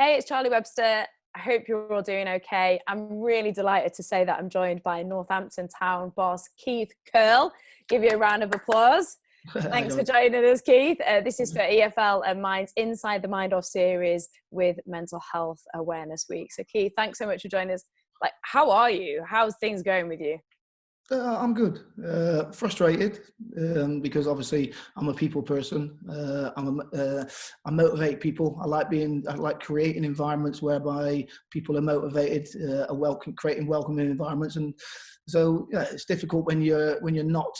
Hey, it's Charlie Webster. I hope you're all doing okay. I'm really delighted to say that I'm joined by Northampton Town boss Keith Curle. Give you a round of applause. Thanks for joining us, Keith. This is for EFL and Minds Inside the Mind Off series with Mental Health Awareness Week. So, Keith, thanks so much for joining us. How are you? How's things going with you? I'm good. Frustrated because obviously I'm a people person. I motivate people. I like creating environments whereby people are motivated, creating welcoming environments. And so it's difficult when you're not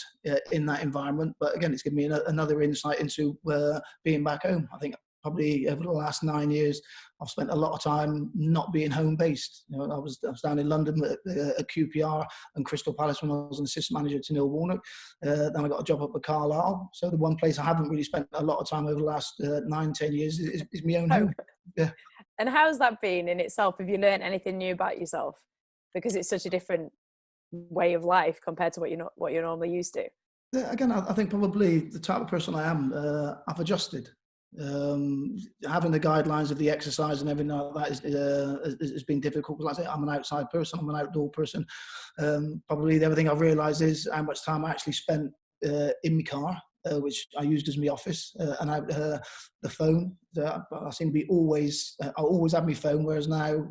in that environment. But again, it's given me another insight into being back home. I think probably over the last 9 years, I've spent a lot of time not being home based. You know, I was down in London at QPR and Crystal Palace when I was an assistant manager to Neil Warnock. Then I got a job up at Carlisle. So the one place I haven't really spent a lot of time over the last 9-10 years is my own home. Yeah. And how's that been in itself? Have you learned anything new about yourself? Because it's such a different way of life compared to what you're normally used to. Yeah, again, I think probably the type of person I am, I've adjusted. Having the guidelines of the exercise and everything like that has been difficult. Because like I say, I'm an outside person, I'm an outdoor person. Probably the other thing I've realised is how much time I actually spent in my car, which I used as my office, and out the phone. I seem to be I always have my phone, whereas now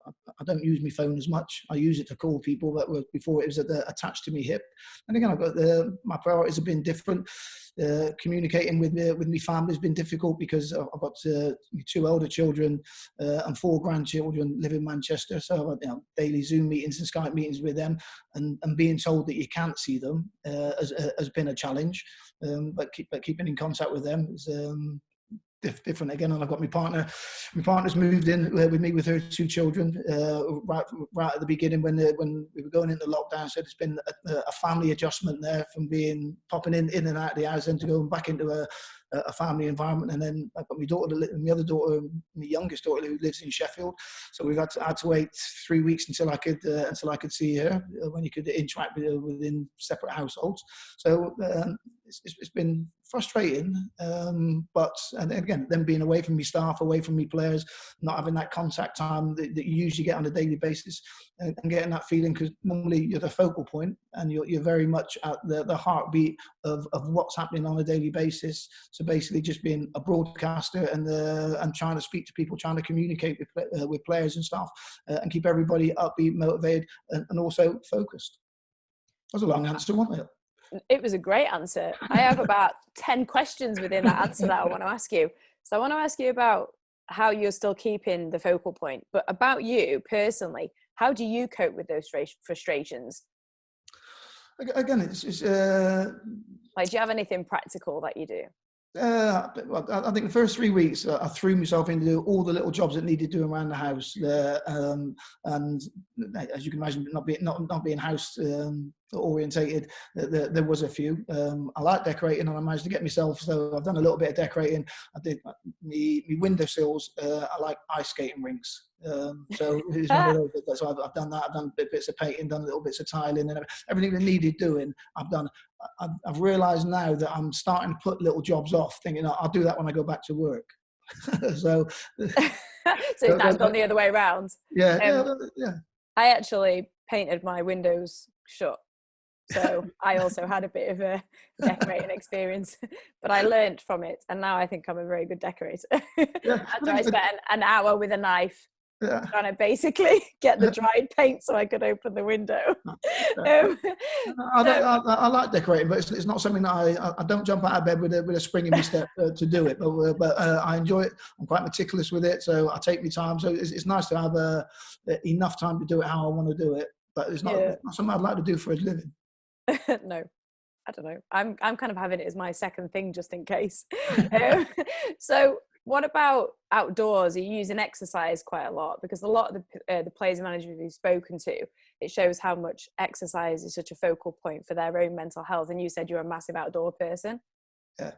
I don't use my phone as much. I use it to call people, but before it was attached to my hip. And again, my priorities have been different. Communicating with my family has been difficult because I've got 2 older children and 4 grandchildren live in Manchester. So I've got, daily Zoom meetings and Skype meetings with them, and being told that you can't see them has been a challenge. But keeping in contact with them is different again. And I've got my partner. My partner's moved in with me with her 2 children right at the beginning when we were going into lockdown. So it's been a family adjustment there from popping in and out of the house, and to going back into a family environment. And then I've got my other daughter, my youngest daughter, who lives in Sheffield. So we've had to wait 3 weeks until I could see her, when you could interact with her within separate households. So it's been frustrating, and again, them being away from me staff, away from me players, not having that contact time that you usually get on a daily basis, and getting that feeling, because normally you're the focal point and you're very much at the heartbeat of what's happening on a daily basis. So basically just being a broadcaster and trying to speak to people, trying to communicate with players and staff, and keep everybody upbeat, motivated, and also focused. That was a long answer, wasn't it? It was a great answer. I have about 10 questions within that answer that I want to ask you. So I want to ask you about how you're still keeping the focal point, but about you personally, how do you cope with those frustrations? Again, it's do you have anything practical that you do? I think the first 3 weeks I threw myself into all the little jobs that needed doing around the house, and as you can imagine, not being house orientated, there was a few. I like decorating, and I managed to get myself. So I've done a little bit of decorating. I did my windowsills. I like ice skating rinks. So it's one of those. So I've done that. I've done bits of painting, done little bits of tiling, and everything that needed doing, I've done. I've realised now that I'm starting to put little jobs off, thinking I'll do that when I go back to work. so it's now gone the other way around. Yeah. I actually painted my windows shut, so I also had a bit of a decorating experience, but I learned from it, and now I think I'm a very good decorator. After I spent an hour with a knife trying to basically get the dried paint so I could open the window. I like decorating, but it's not something that I don't jump out of bed with a spring in my step to do it. But I enjoy it. I'm quite meticulous with it, so I take my time. So it's nice to have enough time to do it how I want to do it. But it's not something I'd like to do for a living. No, I don't know. I'm kind of having it as my second thing just in case. So what about outdoors? Are you using exercise quite a lot? Because a lot of the players and managers we've spoken to, it shows how much exercise is such a focal point for their own mental health. And you said you're a massive outdoor person. Yeah.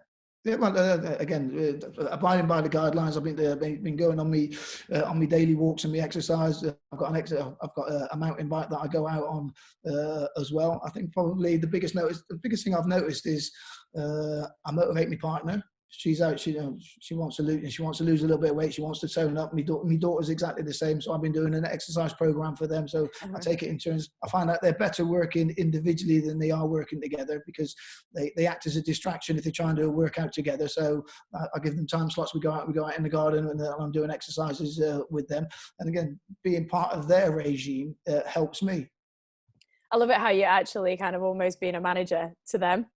Well, again, abiding by the guidelines. I've been going on me daily walks and me exercise. I've got a mountain bike that I go out on as well. I think probably the biggest thing I've noticed is I motivate my partner. she's out. She wants to lose. She wants to lose a little bit of weight. She wants to tone up. My daughter's exactly the same. So I've been doing an exercise program for them. So I take it in turns. I find out they're better working individually than they are working together, because they act as a distraction if they're trying to work out together. So I give them time slots. We go out in the garden, and I'm doing exercises with them. And again, being part of their regime helps me. I love it how you're actually kind of almost being a manager to them.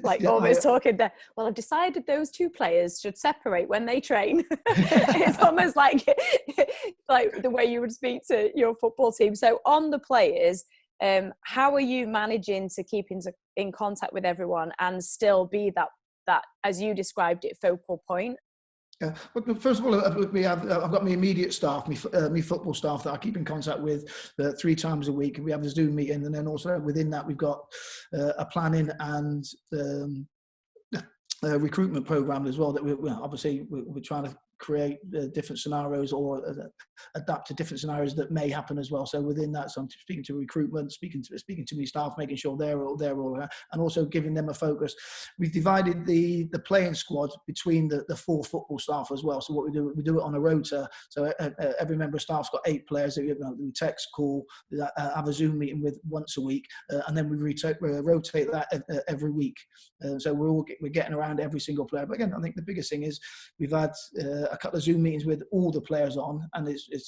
Like, yeah, almost talking there. Well, I've decided those two players should separate when they train. It's almost like the way you would speak to your football team. So on the players, how are you managing to keep in contact with everyone and still be that, as you described it, focal point? Yeah. Well, first of all, I've got my immediate staff, my football staff that I keep in contact with 3 times a week. We have a Zoom meeting, and then also within that we've got a planning and recruitment program as well, that we're trying to create different scenarios or adapt to different scenarios that may happen as well. So within that, so I'm speaking to recruitment, speaking to my staff, making sure they're all and also giving them a focus. We've divided the playing squad between the 4 football staff as well. So what we do it on a rota. So every member of staff's got 8 players that we text, call, have a Zoom meeting with once a week, and then we rotate that every week. So we're getting around every single player. But again, I think the biggest thing is we've had a couple of Zoom meetings with all the players on, and it's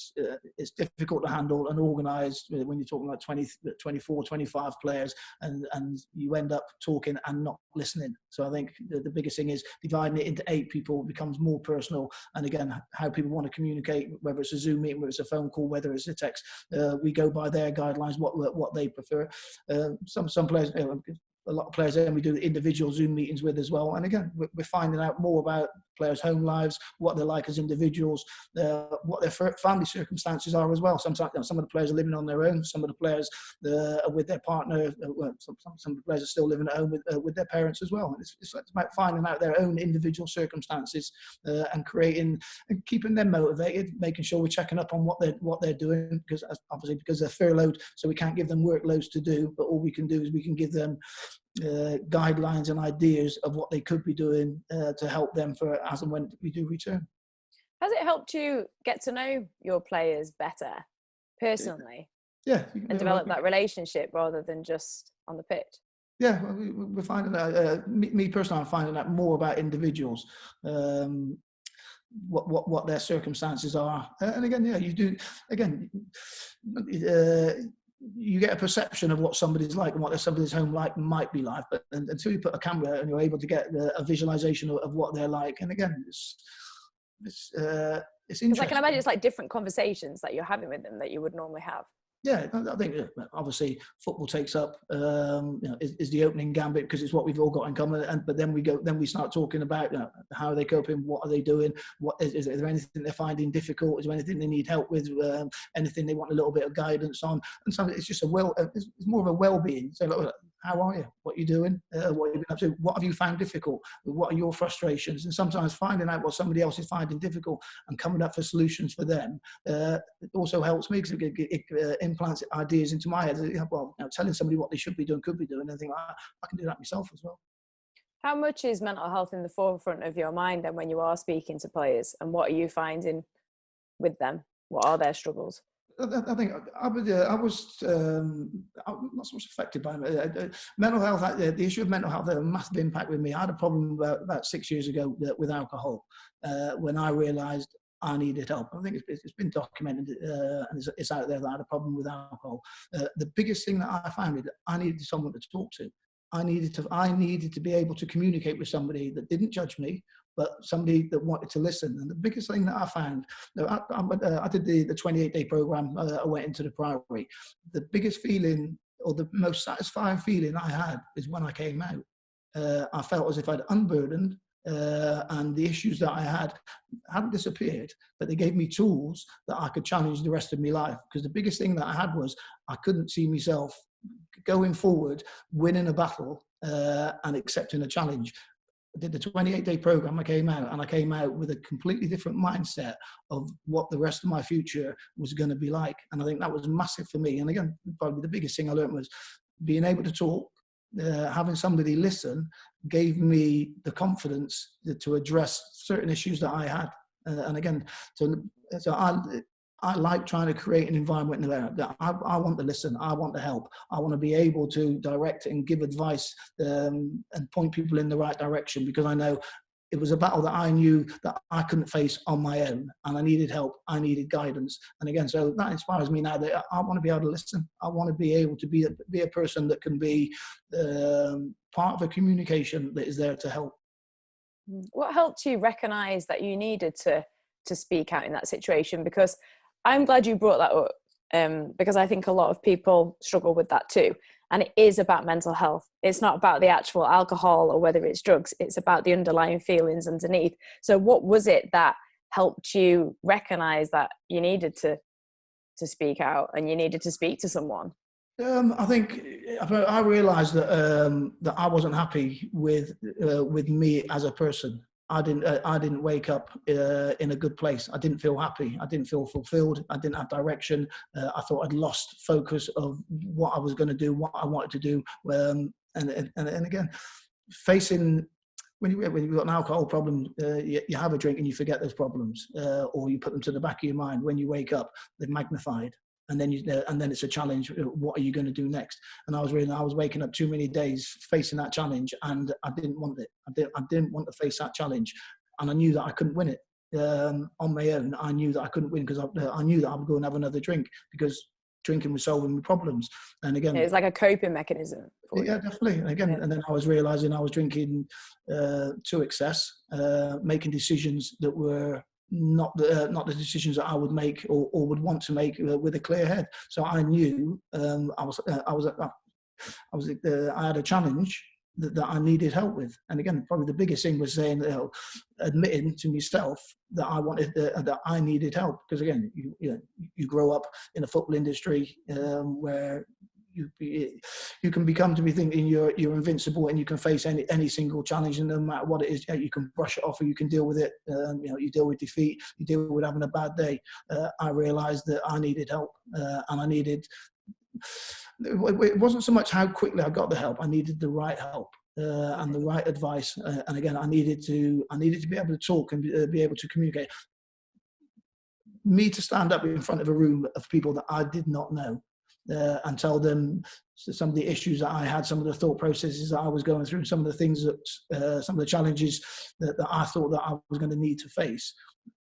difficult to handle and organise when you're talking about 20, 24, 25 players, and you end up talking and not listening. So I think the biggest thing is dividing it into 8 people becomes more personal. And again, how people want to communicate, whether it's a Zoom meeting, whether it's a phone call, whether it's a text, we go by their guidelines, what they prefer. Some players, a lot of players then we do individual Zoom meetings with as well. And again, we're finding out more about players' home lives, what they're like as individuals, what their family circumstances are as well. Sometimes some of the players are living on their own. Some of the players are with their partner. Some of the players are still living at home with their parents as well. And it's about finding out their own individual circumstances and creating and keeping them motivated, making sure we're checking up on what they're doing, because obviously because they're furloughed, so we can't give them workloads to do. But all we can do is we can give them guidelines and ideas of what they could be doing to help them for as and when we do return. Has it helped you get to know your players better personally? Yeah. And develop that relationship rather than just on the pitch? Yeah, we're finding out, me personally, I'm finding out more about individuals, what their circumstances are. And again, yeah, you do, again, you get a perception of what somebody's like and what somebody's home like might be like, but until you put a camera and you're able to get a visualization of what they're like, and again, it's interesting. I can imagine it's like different conversations that you're having with them that you would normally have. Yeah, I think obviously football takes up is the opening gambit because it's what we've all got in common. But then we start talking about how are they coping, what are they doing, what is there anything they're finding difficult, is there anything they need help with, anything they want a little bit of guidance on, and something it's just it's more of a well-being. So look, how are you? What are you doing? What have you been up to? What have you found difficult? What are your frustrations? And sometimes finding out what somebody else is finding difficult and coming up for solutions for them it also helps me, because it implants ideas into my head. Well, telling somebody what they should be doing, could be doing, anything like that, I can do that myself as well. How much is mental health in the forefront of your mind then when you are speaking to players, and what are you finding with them? What are their struggles? I think I was not so much affected by mental health. The issue of mental health had a massive impact with me. I had a problem about 6 years ago with alcohol when I realised I needed help. I think it's been documented and it's out there that I had a problem with alcohol. The biggest thing that I found is that I needed someone to talk to. I needed to be able to communicate with somebody that didn't judge me, but somebody that wanted to listen. And the biggest thing that I found, I did the 28-day program. I went into the Priory. The biggest feeling, or the most satisfying feeling I had, is when I came out. I felt as if I'd unburdened, and the issues that I hadn't disappeared, but they gave me tools that I could challenge the rest of my life. Because the biggest thing that I had was I couldn't see myself going forward, winning a battle and accepting a challenge. I did the 28-day program. I came out with a completely different mindset of what the rest of my future was going to be like. And I think that was massive for me. And again, probably the biggest thing I learned was being able to talk, having somebody listen gave me the confidence to address certain issues that I had. And again, so I like trying to create an environment that I want to listen, I want to help, I want to be able to direct and give advice, and point people in the right direction, because I know it was a battle that I knew that I couldn't face on my own, and I needed help, I needed guidance. And again, so that inspires me now that I want to be able to listen. I want to be able to be a person that can be part of a communication that is there to help. What helped you recognize that you needed to speak out in that situation? Because I'm glad you brought that up, because I think a lot of people struggle with that too. And it is about mental health. It's not about the actual alcohol or whether it's drugs. It's about the underlying feelings underneath. So what was it that helped you recognize that you needed to speak out and you needed to speak to someone? I think I realised that I wasn't happy with me as a person. I didn't wake up in a good place. I didn't feel happy. I didn't feel fulfilled. I didn't have direction. I thought I'd lost focus of what I was going to do, what I wanted to do. And again, facing when you've got an alcohol problem, you have a drink and you forget those problems, or you put them to the back of your mind. When you wake up, they're magnified. And then it's a challenge. What are you going to do next? And I was waking up too many days facing that challenge, and I didn't want it. I didn't want to face that challenge, and I knew that I couldn't win it on my own. I knew that I couldn't win because I knew that I would go and have another drink, because drinking was solving my problems. And again, it was like a coping mechanism for yeah, you. definitely. And again, and then I was realizing I was drinking to excess, making decisions that were not the decisions that I would make or would want to make with a clear head. So I knew I had a challenge that I needed help with. And again, probably the biggest thing was saying, admitting to myself that I wanted that I needed help. Because again, you grow up in a football industry where you can become to be thinking you're invincible and you can face any single challenge, and no matter what it is, you can brush it off or you can deal with it. You deal with defeat, you deal with having a bad day. I realized that I needed help, and I needed. It wasn't so much how quickly I got the help. I needed the right help and the right advice. And again, I needed to be able to talk and be able to communicate. Me to stand up in front of a room of people that I did not know. And tell them some of the issues that I had, some of the thought processes that I was going through, some of the things that, some of the challenges that I thought that I was going to need to face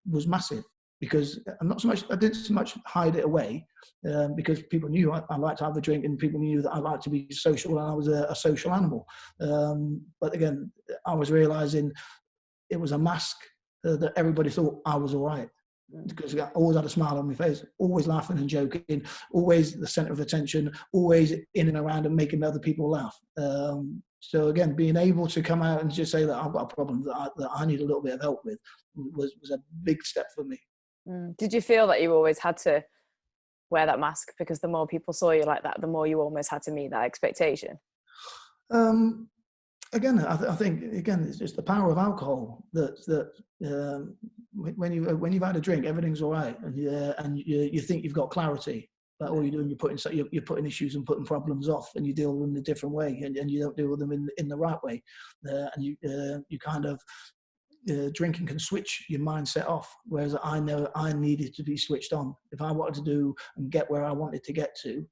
was massive. Because I didn't so much hide it away, because people knew I liked to have a drink, and people knew that I liked to be social, and I was a social animal. But again, I was realizing it was a mask that everybody thought I was all right. Because I always had a smile on my face, always laughing and joking, always the center of attention, always in and around and making other people laugh. So again, being able to come out and just say that I've got a problem that I need a little bit of help with was a big step for me. Did you feel that you always had to wear that mask because the more people saw you like that, the more you almost had to meet that expectation? Again, I think it's just the power of alcohol that when you've had a drink, everything's all right, and you think you've got clarity, but all you're doing, you're putting issues and putting problems off, and you deal with them in a different way, and you don't deal with them in the right way, and you kind of drinking can switch your mindset off. Whereas I know I needed to be switched on if I wanted to do and get where I wanted to get to.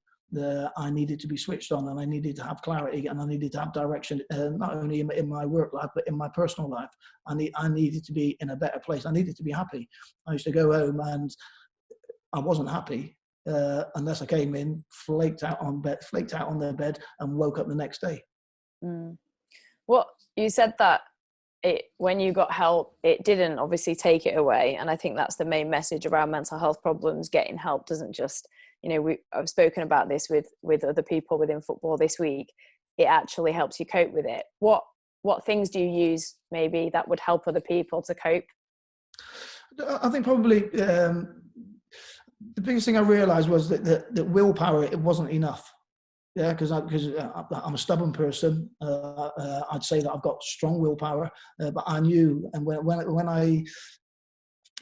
I needed to be switched on, and I needed to have clarity, and I needed to have direction, not only in my work life, but in my personal life. I needed to be in a better place. I needed to be happy. I used to go home and I wasn't happy unless I came in, flaked out on their bed, and woke up the next day. Well, you said that when you got help, it didn't obviously take it away. And I think that's the main message around mental health problems. Getting help doesn't just, I've spoken about this with other people within football this week. It actually helps you cope with it. What things do you use maybe that would help other people to cope? I think probably the biggest thing I realized was that willpower, it wasn't enough. Yeah, because I'm a stubborn person. I'd say that I've got strong willpower, but I knew, and when I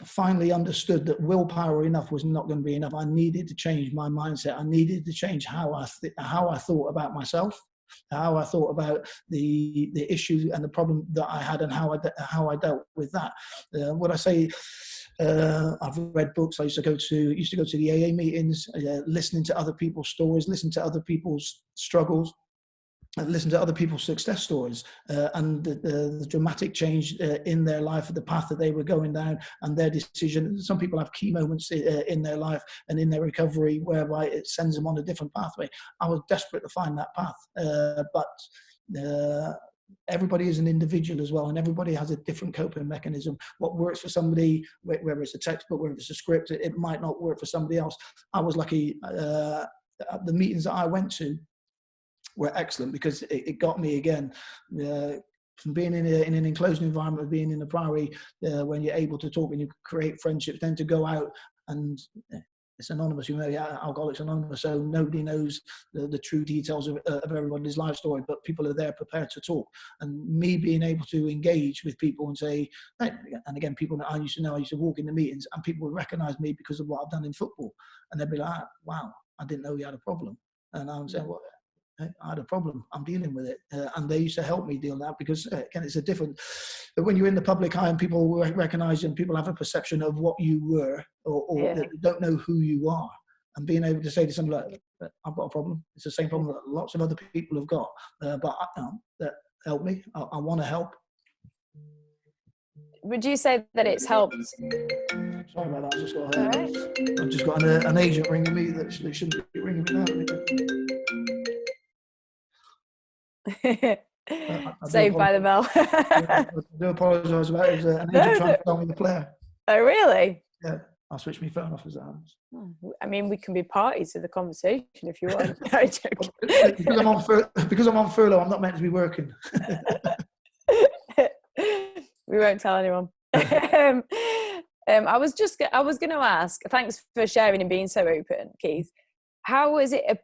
finally understood that willpower enough was not going to be enough, I needed to change my mindset. I needed to change how I thought about myself. how I thought about the issue and the problem that I had, and how I dealt with that. What I say, I've read books. I used to go to the AA meetings, listening to other people's stories, listen to other people's struggles, and listen to other people's success stories, and the dramatic change in their life, the path that they were going down, and their decision. Some people have key moments in their life and in their recovery whereby it sends them on a different pathway. I was desperate to find that path, but everybody is an individual as well, and everybody has a different coping mechanism. What works for somebody, whether it's a textbook, whether it's a script, it might not work for somebody else. I was lucky. The meetings that I went to were excellent, because it got me again, from being in an enclosed environment, being in the Priory, when you're able to talk and you create friendships, then to go out and it's anonymous, Alcoholics Anonymous, so nobody knows the true details of everybody's life story, but people are there prepared to talk. And me being able to engage with people and say, and again, people that I used to walk in the meetings and people would recognize me because of what I've done in football, and they'd be like, wow, I didn't know you had a problem. And I'm saying, well, I had a problem, I'm dealing with it. And they used to help me deal with that, because again, it's a different, when you're in the public eye and people recognize you and people have a perception of what you were, or they don't know who you are. And being able to say to somebody, like, I've got a problem. It's the same problem that lots of other people have got. But that helped me. I want to help. Would you say that it's helped? Sorry about that. I've just got an agent ringing me that they shouldn't be ringing me now. Saved by the bell. I do apologise about it. It was an agent trying to tell me the player. Oh, really? Yeah, I'll switch my phone off as that happens. I mean, we can be parties to the conversation if you want. No, because I'm on furlough, I'm not meant to be working. We won't tell anyone. I was going to ask, thanks for sharing and being so open, Keith. How has it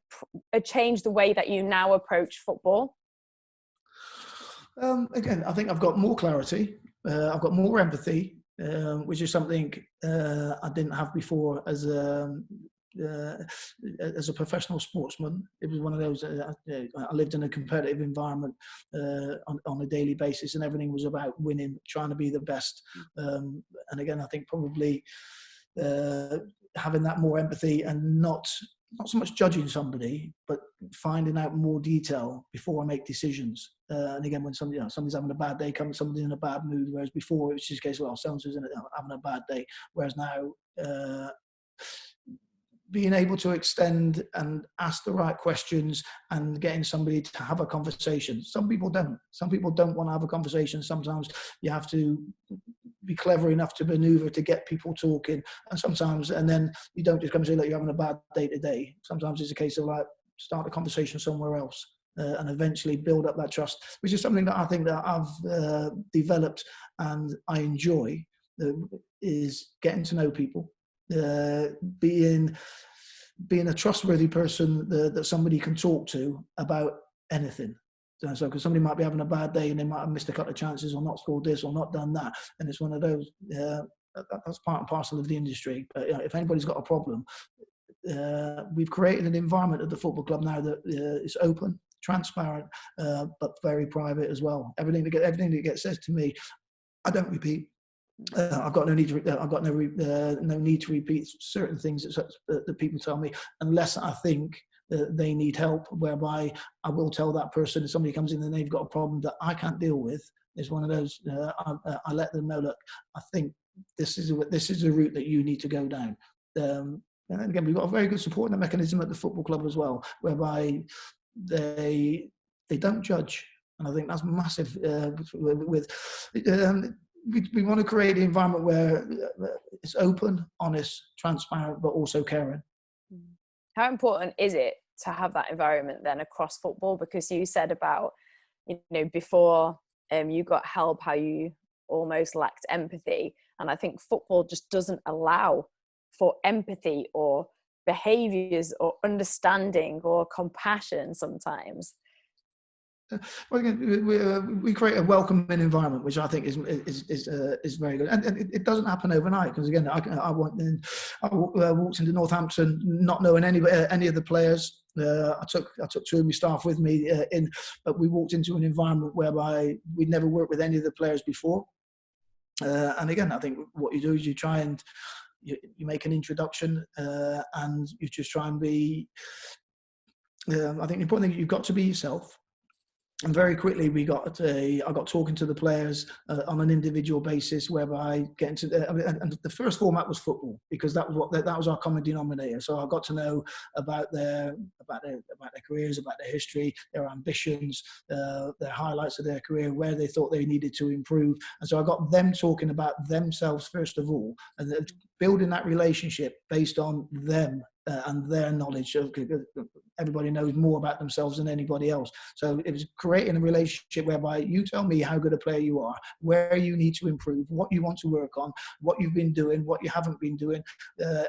changed the way that you now approach football? Again, I think I've got more clarity. I've got more empathy, which is something I didn't have before as a professional sportsman. It was one of those, I lived in a competitive environment on a daily basis, and everything was about winning, trying to be the best. And again, I think probably having that more empathy and not so much judging somebody, but finding out more detail before I make decisions. And again, when somebody's having a bad day, somebody's in a bad mood, whereas before it was just a case of, well, someone's having a bad day. Whereas now, being able to extend and ask the right questions and getting somebody to have a conversation. Some people don't. Some people don't want to have a conversation. Sometimes you have to be clever enough to maneuver to get people talking. And then you don't just come and say, look, you're having a bad day today. Sometimes it's a case of like, start a conversation somewhere else and eventually build up that trust, which is something that I think that I've developed and I enjoy, is getting to know people. Being a trustworthy person that somebody can talk to about anything. So because somebody might be having a bad day and they might have missed a couple of chances or not scored this or not done that, and it's one of those, that's part and parcel of the industry. But if anybody's got a problem, we've created an environment at the football club now that is open, transparent, but very private as well. Everything that gets said to me, I don't repeat. I've got no need to repeat certain things that people tell me, unless I think that they need help. Whereby I will tell that person, if somebody comes in and they've got a problem that I can't deal with, it's one of those. I let them know, look, I think this is a route that you need to go down. And again, we've got a very good supporting mechanism at the football club as well, whereby they don't judge, and I think that's massive. We want to create an environment where it's open, honest, transparent, but also caring. How important is it to have that environment then across football? Because you said about, before you got help, how you almost lacked empathy. And I think football just doesn't allow for empathy or behaviours or understanding or compassion sometimes. Well, again, we create a welcoming environment, which I think is very good, and it doesn't happen overnight. Because again, I walked into Northampton not knowing any of the players. I took two of my staff with me but we walked into an environment whereby we'd never worked with any of the players before. And again, I think what you do is you try and you make an introduction, and you just try and be. I think the important thing, you've got to be yourself. And very quickly, I got talking to the players on an individual basis, whereby getting to and the first format was football, because that was our common denominator. So I got to know about their careers, about their history, their ambitions, their highlights of their career, where they thought they needed to improve. And so I got them talking about themselves first of all, and building that relationship based on them. And their knowledge. Everybody knows more about themselves than anybody else. So it was creating a relationship whereby you tell me how good a player you are, where you need to improve, what you want to work on, what you've been doing, what you haven't been doing,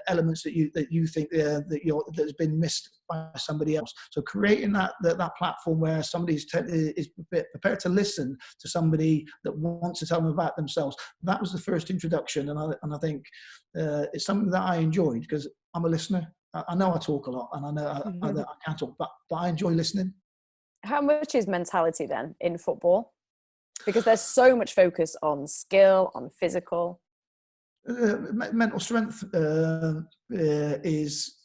elements that you think that's been missed by somebody else. So creating that platform where somebody is prepared to listen to somebody that wants to tell them about themselves. That was the first introduction, and I think it's something that I enjoyed, because I'm a listener. I know I talk a lot, and I know I can't talk, but I enjoy listening. How much is mentality then in football? Because there's so much focus on skill, on physical. Mental strength is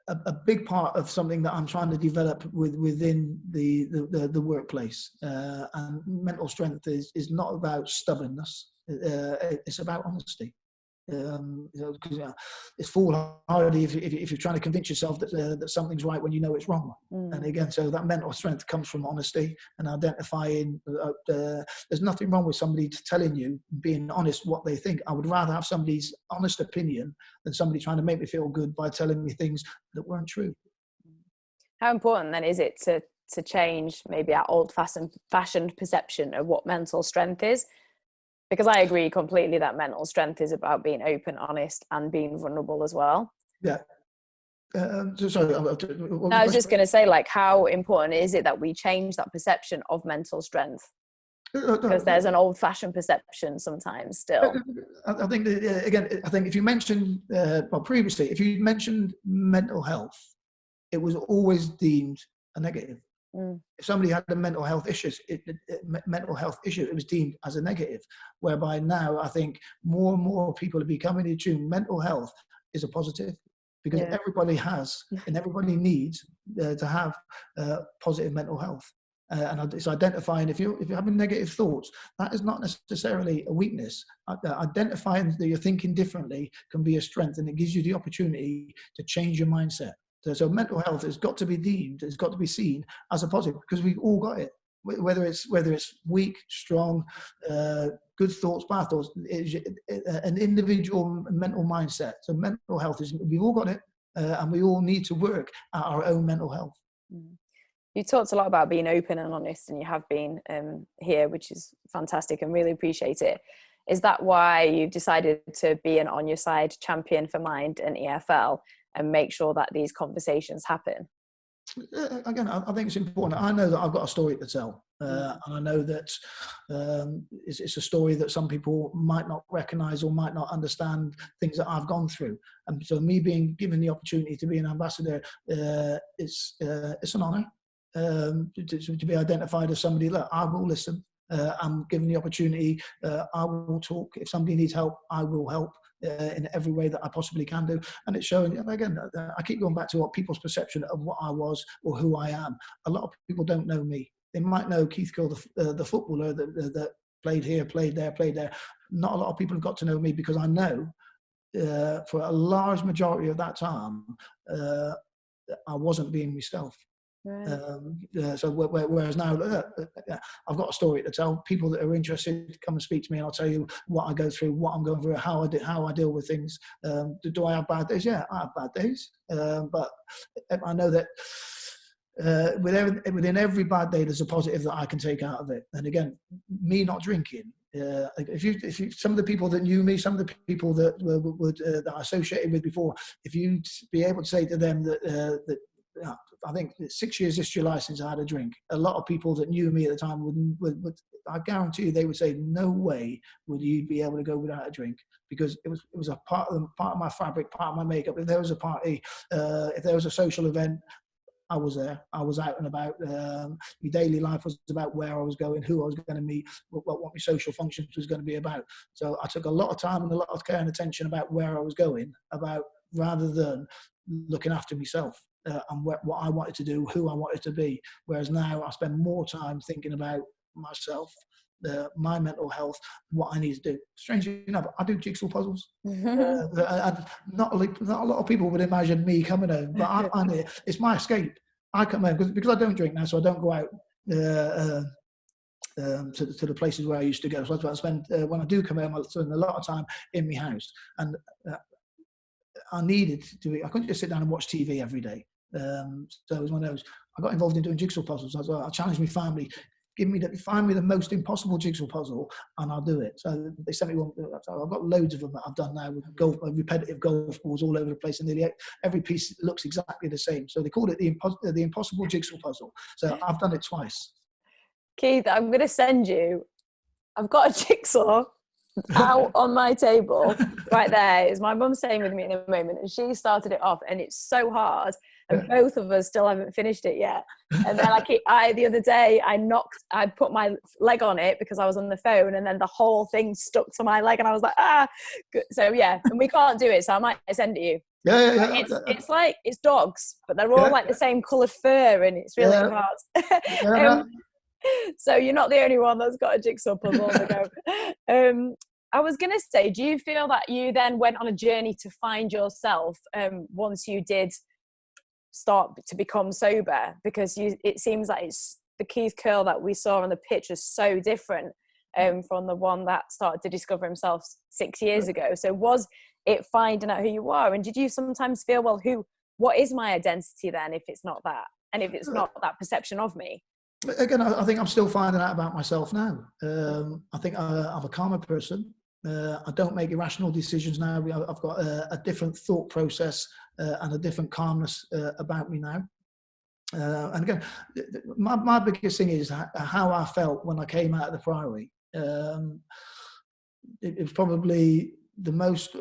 a big part of something that I'm trying to develop within the workplace. And mental strength is not about stubbornness. It's about honesty. It's foolhardy if you're trying to convince yourself that something's right when you know it's wrong. And again, so that mental strength comes from honesty and identifying. There's nothing wrong with somebody telling you, being honest, what they think. I would rather have somebody's honest opinion than somebody trying to make me feel good by telling me things that weren't true. How important then is it to change maybe our old-fashioned perception of what mental strength is? Because I agree completely that mental strength is about being open, honest, and being vulnerable as well. Yeah. Sorry. I was just going to say, like, how important is it that we change that perception of mental strength? Because there's an old-fashioned perception sometimes still. I think, again, if you mentioned, previously, if you mentioned mental health, it was always deemed a negative. If somebody had a mental health issue, it was deemed as a negative. Whereby now, I think more and more people are becoming in tune. Mental health is a positive, because everybody has and everybody needs to have positive mental health. And it's identifying if you're having negative thoughts, that is not necessarily a weakness. Identifying that you're thinking differently can be a strength, and it gives you the opportunity to change your mindset. So mental health has got to be deemed, it's got to be seen as a positive, because we've all got it. Whether it's weak, strong, good thoughts, bad thoughts, an individual mental mindset. So mental health we've all got it, and we all need to work at our own mental health. You talked a lot about being open and honest, and you have been here, which is fantastic, and really appreciate it. Is that why you've decided to be an on your side champion for Mind and EFL and make sure that these conversations happen? Again, I think it's important. I know that I've got a story to tell, and I know that it's a story that some people might not recognise or might not understand things that I've gone through. And so, me being given the opportunity to be an ambassador, it's an honour to be identified as somebody. Look, I will listen. I'm given the opportunity. I will talk. If somebody needs help, I will help. In every way that I possibly can do. And it's showing, again, I keep going back to what people's perception of what I was or who I am. A lot of people don't know me. They might know Keith Curle, the footballer that played here, played there. Not a lot of people have got to know me, because I know for a large majority of that time, I wasn't being myself. Right. So whereas now I've got a story to tell. People that are interested, come and speak to me, and I'll tell you what I go through, what I'm going through, how I deal with things. Do I have bad days? Yeah, I have bad days, but I know that within every bad day there's a positive that I can take out of it. And again, me not drinking. If you some of the people that knew me, some of the people that I associated with before, if you be able to say to them that I think 6 years this July since I had a drink. A lot of people that knew me at the time would I guarantee you, they would say, no way would you be able to go without a drink, because it was a part of my fabric, part of my makeup. If there was a party, if there was a social event, I was there. I was out and about. My daily life was about where I was going, who I was going to meet, what my social functions was going to be about. So I took a lot of time and a lot of care and attention about where I was going, rather than looking after myself and what I wanted to do, who I wanted to be. Whereas now I spend more time thinking about myself, my mental health, what I need to do. Strangely enough, I do jigsaw puzzles. Not a lot of people would imagine me coming home, but I find it's my escape. I come home because I don't drink now, so I don't go out to the places where I used to go. So that's what I spend when I do come home. I spend a lot of time in my house, and I needed to be. I couldn't just sit down and watch TV every day. So it was one of those. I got involved in doing jigsaw puzzles. I challenged my family. Find me the most impossible jigsaw puzzle, and I'll do it. So they sent me one. I've got loads of them that I've done now with repetitive golf balls all over the place, and nearly every piece looks exactly the same. So they called it the impossible jigsaw puzzle. So I've done it twice. Keith, I'm going to send you. I've got a jigsaw out on my table right there. Is my mum staying with me in a moment, and she started it off, and it's so hard, and both of us still haven't finished it yet. And then the other day I put my leg on it because I was on the phone, and then the whole thing stuck to my leg, and I was like, good. So yeah, and we can't do it, so I might send it you. Yeah. It's like, it's dogs, but they're all like the same coloured fur, and it's really hard. So you're not the only one that's got a jigsaw puzzle to go. I was going to say, do you feel that you then went on a journey to find yourself once you did start to become sober? Because it seems like it's the Keith Curle that we saw on the pitch is so different from the one that started to discover himself 6 years ago. So was it finding out who you are? And did you sometimes feel, well, what is my identity then if it's not that? And if it's not that perception of me? Again, I think I'm still finding out about myself now. I think I'm a calmer person. I don't make irrational decisions now. I've got a different thought process and a different calmness about me now. And again, my biggest thing is how I felt when I came out of the Priory. It was probably the most.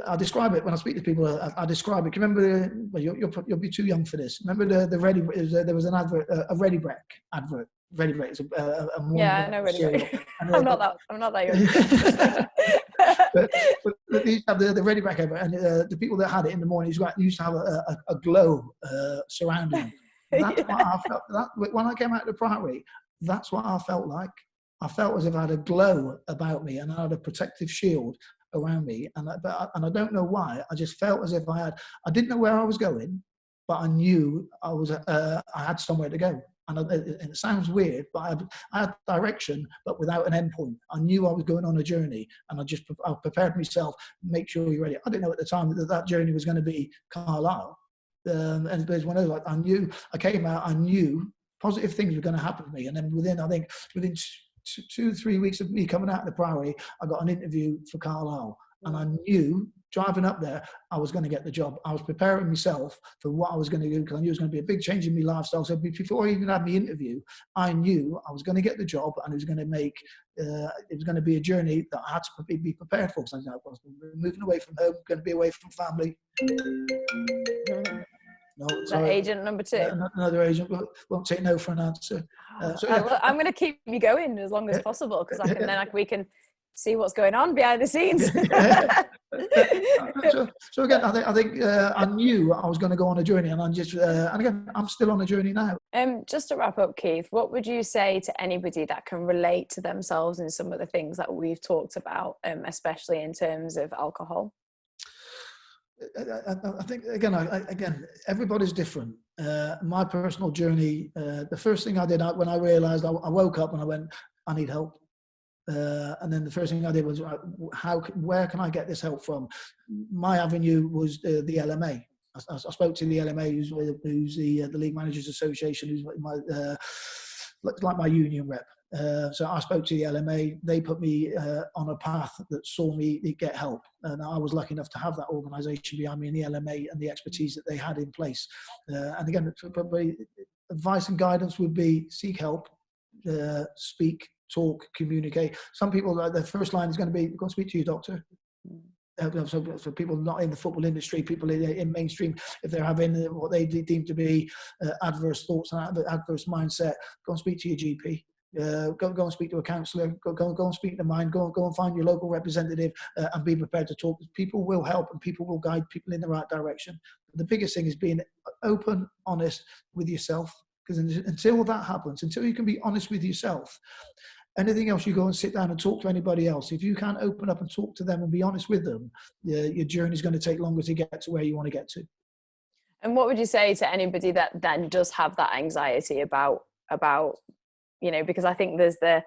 I describe it when I speak to people. I describe it. Can you remember? Well, you'll be too young for this. Remember the Ready? There was an advert, a Ready Brek advert. Ready Brek is a yeah, I know Ready Brek. I'm not that young. but they used to have the Ready Brek advert, and the people that had it in the morning used to have a glow surrounding them. That's what I felt. When I came out of the Priory, that's what I felt like. I felt as if I had a glow about me, and I had a protective shield around me, and I don't know why. I just felt as if I didn't know where I was going, but I knew I had somewhere to go. And it sounds weird, but I had direction, but without an end point. I knew I was going on a journey, and I prepared myself. Make sure you're ready. I didn't know at the time that journey was going to be Carlisle, and it was one of those. I knew I came out. I knew positive things were going to happen to me, and then within 2-3 weeks of me coming out of the Priory, I got an interview for Carlisle, and I knew driving up there I was going to get the job. I was preparing myself for what I was going to do because I knew it was going to be a big change in my lifestyle. So before I even had my interview, I knew I was going to get the job, and it was going to be a journey that I had to be prepared for. Because I was moving away from home, going to be away from family. No, sorry. Agent number 2. Another agent won't take no for an answer. I'm going to keep you going as long as possible, because we can see what's going on behind the scenes. so again, I think I knew I was going to go on a journey, and again, I'm still on a journey now. Just to wrap up, Keith, what would you say to anybody that can relate to themselves in some of the things that we've talked about, especially in terms of alcohol? I think again, everybody's different. My personal journey, the first thing I did when I realised, I woke up and I went, I need help. And then the first thing I did was, where can I get this help from? My avenue was the LMA. I spoke to the LMA, who's the League Managers Association, who's like my union rep. So I spoke to the LMA. They put me on a path that saw me get help. And I was lucky enough to have that organisation behind me in the LMA and the expertise that they had in place. And again, probably advice and guidance would be seek help, speak, talk, communicate. Some people, their first line is going to be, go and speak to your doctor. So for people not in the football industry, people in mainstream, if they're having what they deem to be adverse thoughts and adverse mindset, go and speak to your GP. Go and speak to a counsellor. Go and speak to mine. Go and find your local representative and be prepared to talk. People will help and people will guide people in the right direction. But the biggest thing is being open, honest with yourself. Because until that happens, until you can be honest with yourself, anything else, you go and sit down and talk to anybody else. If you can't open up and talk to them and be honest with them, your journey is going to take longer to get to where you want to get to. And what would you say to anybody that then does have that anxiety about, because I think there's the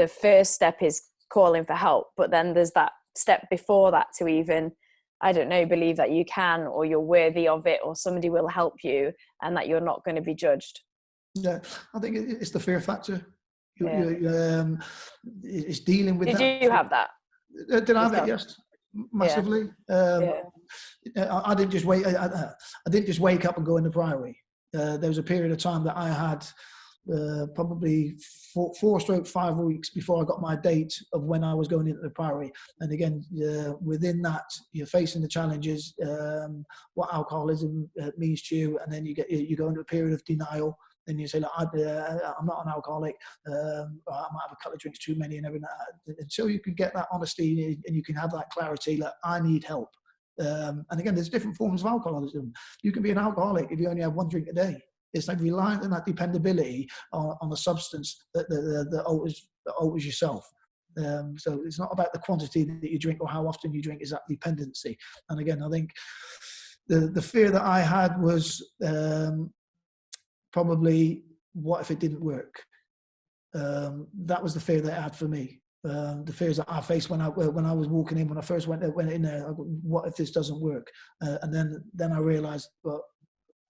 first step is calling for help, but then there's that step before that to even, I don't know, believe that you can, or you're worthy of it, or somebody will help you and that you're not going to be judged. Yeah, I think it's the fear factor. It's dealing with that. Did you have that? Did I have it? Yes, massively. I didn't just wait. I didn't just wake up and go in the Priory. There was a period of time that I had probably 4-5 weeks before I got my date of when I was going into the Priory. And again, within that, you're facing the challenges, what alcoholism means to you, and then you go into a period of denial. Then you say, look, I'm not an alcoholic. I might have a couple of drinks too many and everything. Until you can get that honesty and you can have that clarity, like, I need help. And again, there's different forms of alcoholism. You can be an alcoholic if you only have 1 drink a day. It's like reliant on that dependability on a substance that alters yourself. So it's not about the quantity that you drink or how often you drink, is that dependency. And again, I think the fear that I had was probably, what if it didn't work? That was the fear that I had for me. The fears that I faced when I was walking in, when I first went in there, what if this doesn't work? And then I realized, well,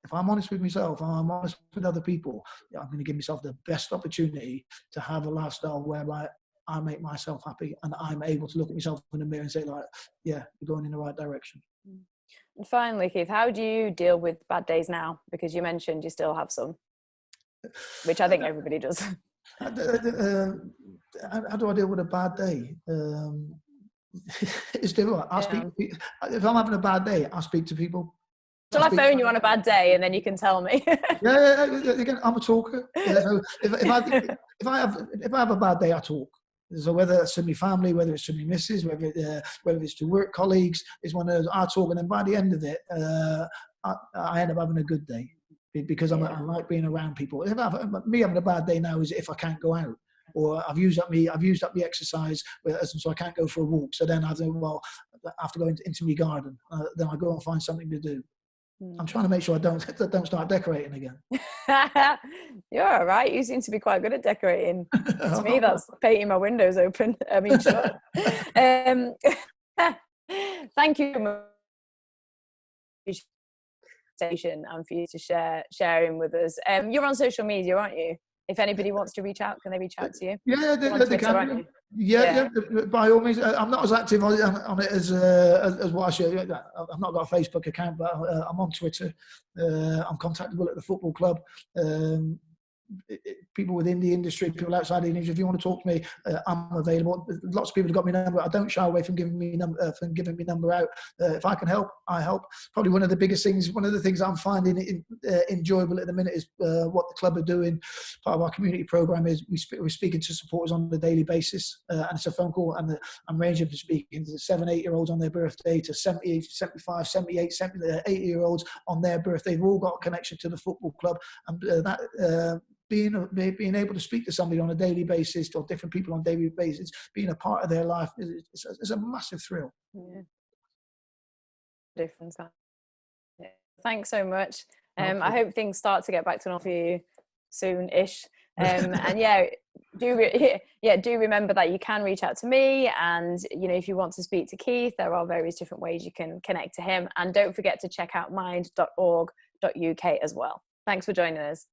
if I'm honest with myself, I'm honest with other people, I'm going to give myself the best opportunity to have a lifestyle whereby I make myself happy and I'm able to look at myself in the mirror and say, like, yeah, you're going in the right direction. And finally, Keith, how do you deal with bad days now? Because you mentioned you still have some, which I think everybody does. How do I deal with a bad day? It's difficult. If I'm having a bad day, I speak to people. Shall I phone you on a bad day and then you can tell me? Yeah. Again, I'm a talker. So if I have a bad day, I talk. So whether it's to my family, whether it's to my missus, whether it's to work colleagues, it's one of those, I talk, and then by the end of it, I end up having a good day because I like being around people. Me having a bad day now is if I can't go out, or I've used up the exercise, so I can't go for a walk. So then I think, well, I have to go into my garden. Then I go and find something to do. I'm trying to make sure I don't start decorating again. You're all right. You seem to be quite good at decorating. To me, that's painting my windows open. I mean, sure. Thank you for and for you to sharing with us. You're on social media, aren't you? If anybody wants to reach out, can they reach out to you? Yeah, they can. Yeah, by all means. I'm not as active on it as what I should. I've not got a Facebook account, but I'm on Twitter. I'm contactable at the football club. People within the industry, people outside the industry, if you want to talk to me, I'm available. Lots of people have got my number. I don't shy away from giving me number out. If I can help, I help. Probably one of the things I'm finding enjoyable at the minute is what the club are doing. Part of our community program is we're speaking to supporters on a daily basis, and it's a phone call, and I'm ranging from speaking to 7-8-year-olds on their birthday to 70, 75, 78, 80-year-olds on their birthday. They've all got a connection to the football club, and being able to speak to somebody on a daily basis, or different people on a daily basis, being a part of their life is a massive thrill. Yeah. Difference. Thanks so much. I hope things start to get back to normal for you soon-ish. And do remember that you can reach out to me, and if you want to speak to Keith, there are various different ways you can connect to him. And don't forget to check out mind.org.uk as well. Thanks for joining us.